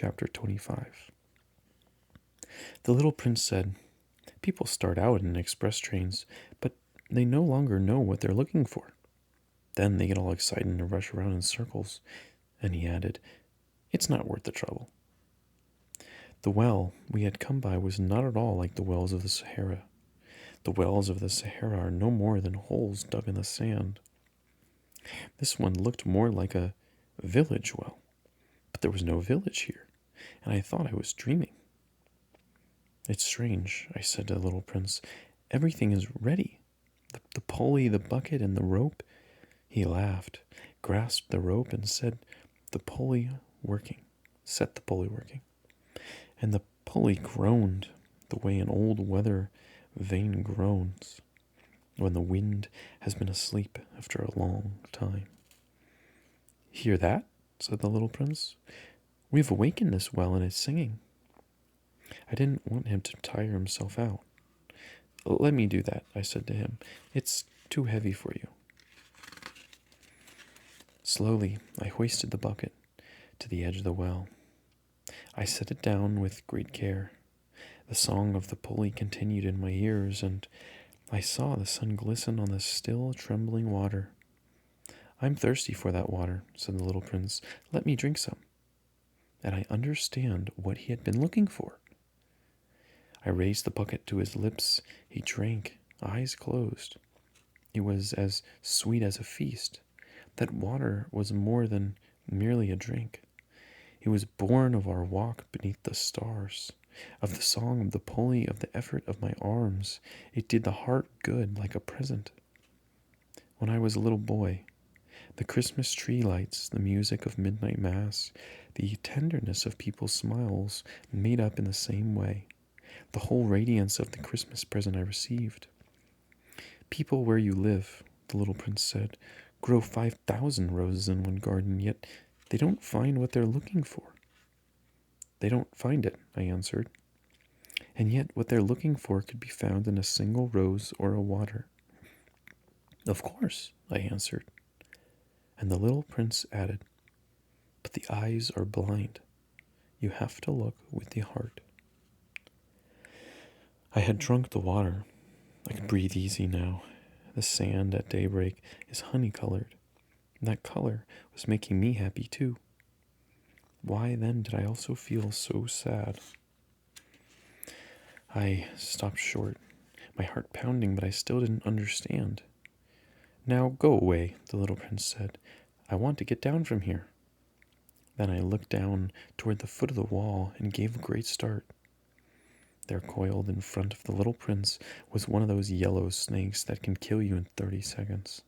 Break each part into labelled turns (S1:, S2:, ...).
S1: Chapter 25. The little prince said, "People start out in express trains, but they no longer know what they're looking for. Then they get all excited and rush around in circles." And he added, "It's not worth the trouble." The well we had come by was not at all like the wells of the Sahara. The wells of the Sahara are no more than holes dug in the sand. This one looked more like a village well, but there was no village here, and I thought I was dreaming. "It's strange," I said to the little prince. "Everything is ready. The pulley, the bucket, and the rope." He laughed, grasped the rope, and said, "The pulley working. Set the pulley working." And the pulley groaned the way an old weather vane groans when the wind has been asleep after a long time. "Hear that?" said the little prince. "We've awakened this well, and it's singing." I didn't want him to tire himself out. "Let me do that," I said to him. "It's too heavy for you." Slowly, I hoisted the bucket to the edge of the well. I set it down with great care. The song of the pulley continued in my ears, and I saw the sun glisten on the still, trembling water. "I'm thirsty for that water," said the little prince. "Let me drink some." And I understand what he had been looking for. I raised the bucket to his lips. He drank, eyes closed. It was as sweet as a feast. That water was more than merely a drink. It was born of our walk beneath the stars, of the song of the pulley, of the effort of my arms. It did the heart good like a present. When I was a little boy, the Christmas tree lights, the music of midnight mass, the tenderness of people's smiles made up in the same way the whole radiance of the Christmas present I received. "People where you live," the little prince said, "grow 5,000 roses in one garden, yet they don't find what they're looking for." "They don't find it," I answered. "And yet what they're looking for could be found in a single rose or a water." "Of course," I answered. And the little prince added, "But the eyes are blind. You have to look with the heart." I had drunk the water. I could breathe easy now. The sand at daybreak is honey-colored. That color was making me happy too. Why then did I also feel so sad? I stopped short, my heart pounding, but I still didn't understand. "Now go away," the little prince said. "I want to get down from here." Then I looked down toward the foot of the wall and gave a great start. There, coiled in front of the little prince, was one of those yellow snakes that can kill you in 30 seconds.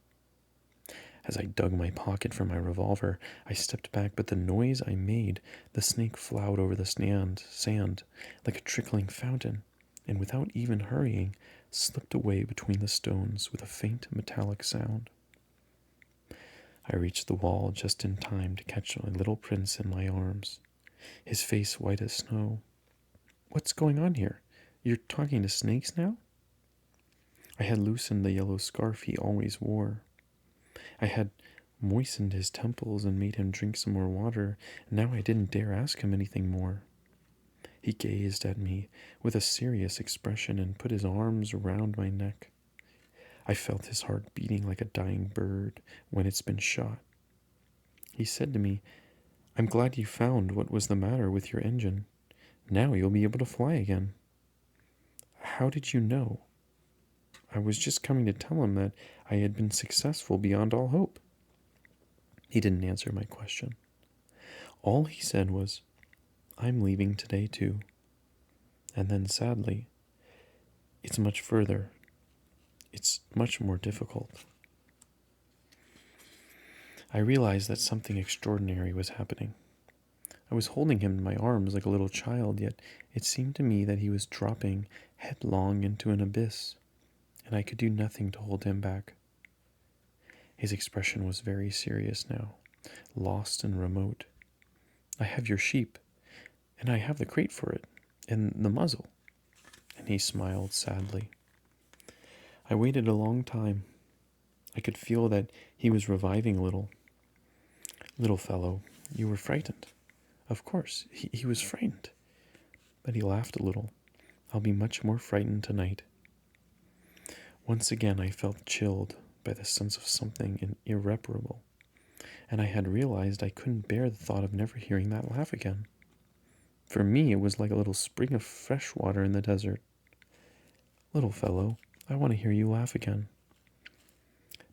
S1: As I dug my pocket for my revolver, I stepped back, but the noise I made, the snake flowed over the sand like a trickling fountain, and without even hurrying, slipped away between the stones with a faint metallic sound. I reached the wall just in time to catch my little prince in my arms, his face white as snow. "What's going on here? You're talking to snakes now?" I had loosened the yellow scarf he always wore. I had moistened his temples and made him drink some more water, and now I didn't dare ask him anything more. He gazed at me with a serious expression and put his arms around my neck. I felt his heart beating like a dying bird when it's been shot. He said to me, "I'm glad you found what was the matter with your engine. Now you'll be able to fly again." "How did you know?" I was just coming to tell him that I had been successful beyond all hope. He didn't answer my question. All he said was, "I'm leaving today too." And then sadly, "It's much further. It's much more difficult." I realized that something extraordinary was happening. I was holding him in my arms like a little child, yet it seemed to me that he was dropping headlong into an abyss, and I could do nothing to hold him back. His expression was very serious now, lost and remote. "I have your sheep, and I have the crate for it, and the muzzle." And he smiled sadly. I waited a long time. I could feel that he was reviving a little. "Little fellow, you were frightened. Of course, he was frightened, but he laughed a little. I'll be much more frightened tonight. Once again I felt chilled by the sense of something irreparable, and I had realized I couldn't bear the thought of never hearing that laugh again. For me, it was like a little spring of fresh water in the desert. Little fellow, I want to hear you laugh again.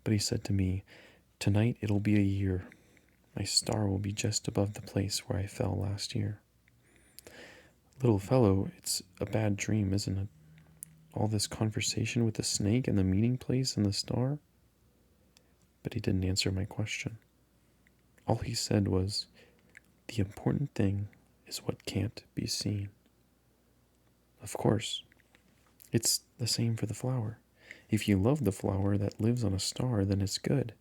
S1: But he said to me, tonight it'll be a year. My star will be just above the place where I fell last year. Little fellow, it's a bad dream, isn't it? All this conversation with the snake and the meeting place and the star? But he didn't answer my question. All he said was, the important thing is what can't be seen. Of course, it's the same for the flower. If you love the flower that lives on a star, then it's good.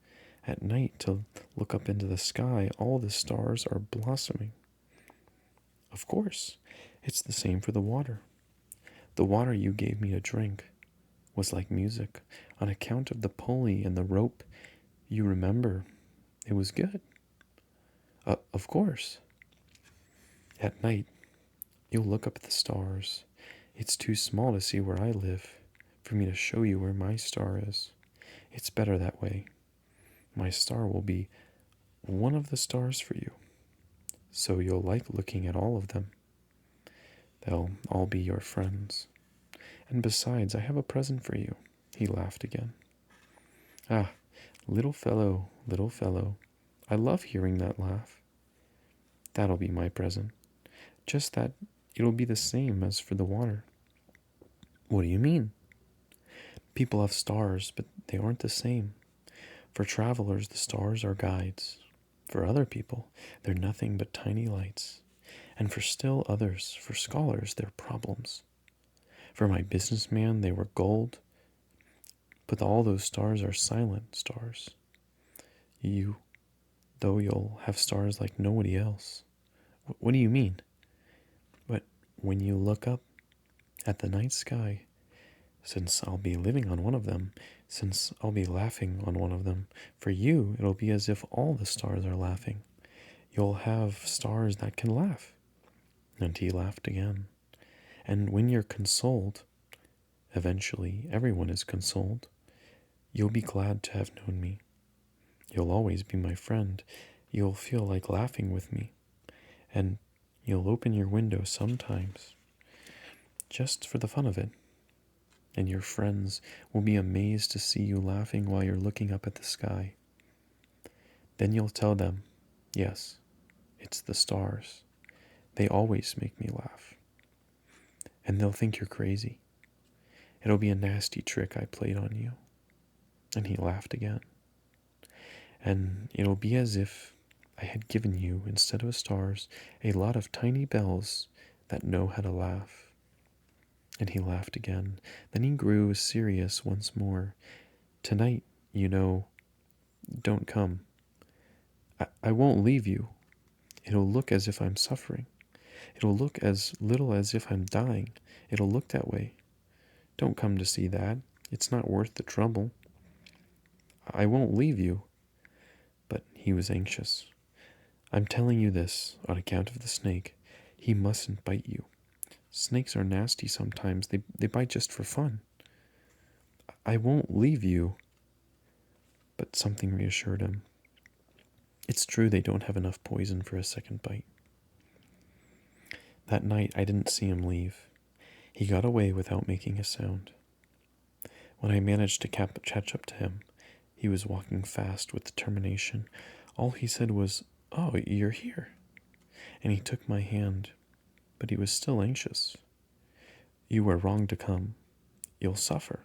S1: At night, to look up into the sky, all the stars are blossoming. Of course, it's the same for the water. The water you gave me to drink was like music. On account of the pulley and the rope, you remember, it was good. Of course. At night, you'll look up at the stars. It's too small to see where I live, for me to show you where my star is. It's better that way. My star will be one of the stars for you, so you'll like looking at all of them. They'll all be your friends. And besides, I have a present for you. He laughed again. Ah, little fellow, I love hearing that laugh. That'll be my present. Just that it'll be the same as for the water. What do you mean? People have stars, but they aren't the same. For travelers, the stars are guides. For other people, they're nothing but tiny lights. And for still others, for scholars, they're problems. For my businessman, they were gold. But all those stars are silent stars. Though you'll have stars like nobody else. What do you mean? But when you look up at the night sky, since I'll be living on one of them, since I'll be laughing on one of them, for you it'll be as if all the stars are laughing. You'll have stars that can laugh. And he laughed again. And when you're consoled, eventually everyone is consoled, you'll be glad to have known me. You'll always be my friend. You'll feel like laughing with me. And you'll open your window sometimes, just for the fun of it. And your friends will be amazed to see you laughing while you're looking up at the sky. Then you'll tell them, yes, it's the stars. They always make me laugh. And they'll think you're crazy. It'll be a nasty trick I played on you. And he laughed again. And it'll be as if I had given you, instead of stars, a lot of tiny bells that know how to laugh. And he laughed again. Then he grew serious once more. Tonight, don't come. I won't leave you. It'll look as if I'm suffering. It'll look as little as if I'm dying. It'll look that way. Don't come to see that. It's not worth the trouble. I won't leave you. But he was anxious. I'm telling you this on account of the snake. He mustn't bite you. Snakes are nasty sometimes. They bite just for fun. I won't leave you. But something reassured him. It's true they don't have enough poison for a second bite. That night I didn't see him leave. He got away without making a sound. When I managed to catch up to him, he was walking fast with determination. All he said was, "Oh, you're here." And he took my hand, but he was still anxious. "You were wrong to come. You'll suffer.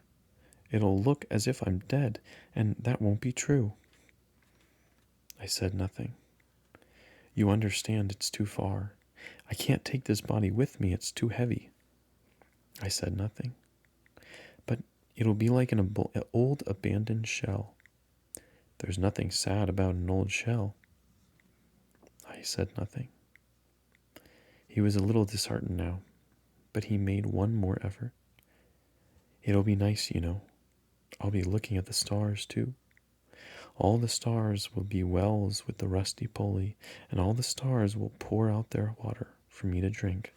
S1: It'll look as if I'm dead, and that won't be true." I said nothing. "You understand it's too far. I can't take this body with me, it's too heavy." I said nothing. "But it'll be like an old abandoned shell. There's nothing sad about an old shell." I said nothing. He was a little disheartened now, but he made one more effort. "It'll be nice, I'll be looking at the stars, too. All the stars will be wells with the rusty pulley, and all the stars will pour out their water for me to drink.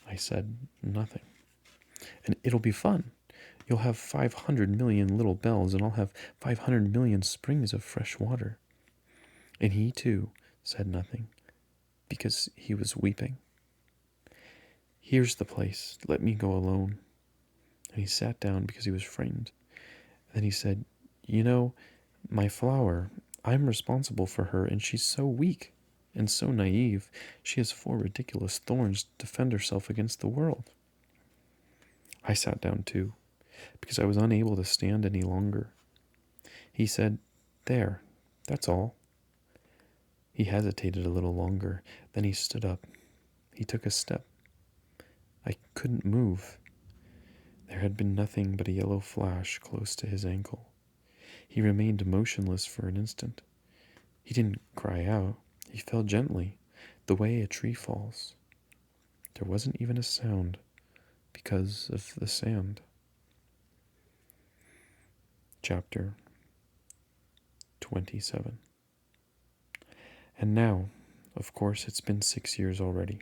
S1: I said nothing. And it'll be fun. You'll have 500 million little bells, and I'll have 500 million springs of fresh water. And he, too, said nothing, because he was weeping. Here's the place. Let me go alone. And he sat down because he was frightened. Then he said, you know, my flower, I'm responsible for her, and she's so weak and so naive. She has 4 ridiculous thorns to defend herself against the world. I sat down too, because I was unable to stand any longer. He said, there, that's all. He hesitated a little longer, then he stood up. He took a step. I couldn't move. There had been nothing but a yellow flash close to his ankle. He remained motionless for an instant. He didn't cry out. He fell gently, the way a tree falls. There wasn't even a sound because of the sand. Chapter 27. And now, of course, it's been 6 years already.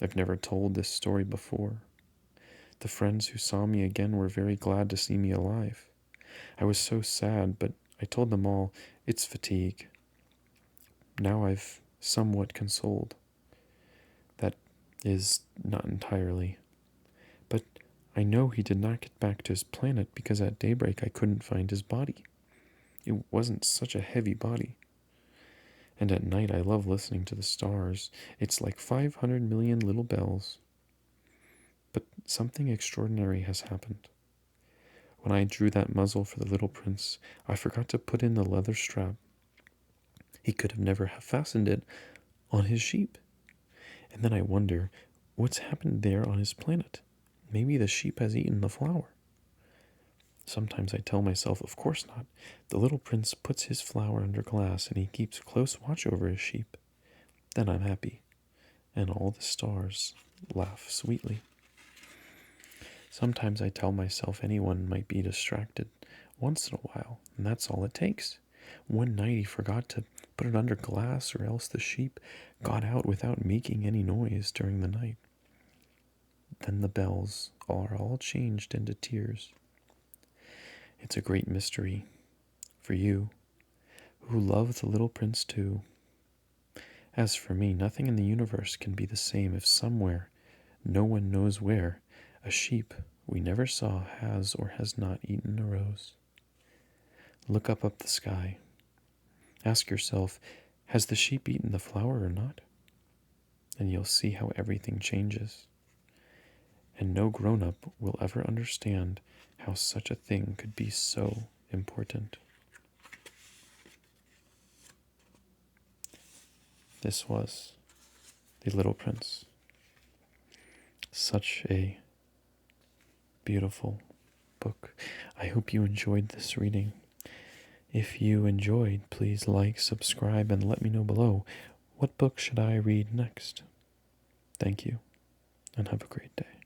S1: I've never told this story before. The friends who saw me again were very glad to see me alive. I was so sad, but I told them all, it's fatigue. Now I've somewhat consoled. That is, not entirely. But I know he did not get back to his planet because at daybreak I couldn't find his body. It wasn't such a heavy body. And at night I love listening to the stars. It's like 500 million little bells. But something extraordinary has happened. When I drew that muzzle for the little prince, I forgot to put in the leather strap. He could have never have fastened it on his sheep. And then I wonder, what's happened there on his planet? Maybe the sheep has eaten the flower. Sometimes I tell myself, of course not. The little prince puts his flower under glass and he keeps close watch over his sheep. Then I'm happy, and all the stars laugh sweetly. Sometimes I tell myself anyone might be distracted once in a while, and that's all it takes. One night he forgot to put it under glass, or else the sheep got out without making any noise during the night. Then the bells are all changed into tears. It's a great mystery for you, who love the little prince too. As for me, nothing in the universe can be the same if somewhere, no one knows where, a sheep we never saw has or has not eaten a rose. Look up the sky. Ask yourself, has the sheep eaten the flower or not? And you'll see how everything changes. And no grown-up will ever understand how such a thing could be so important. This was The Little Prince. Such a beautiful book. I hope you enjoyed this reading. If you enjoyed, please like, subscribe, and let me know below, what book should I read next? Thank you, and have a great day.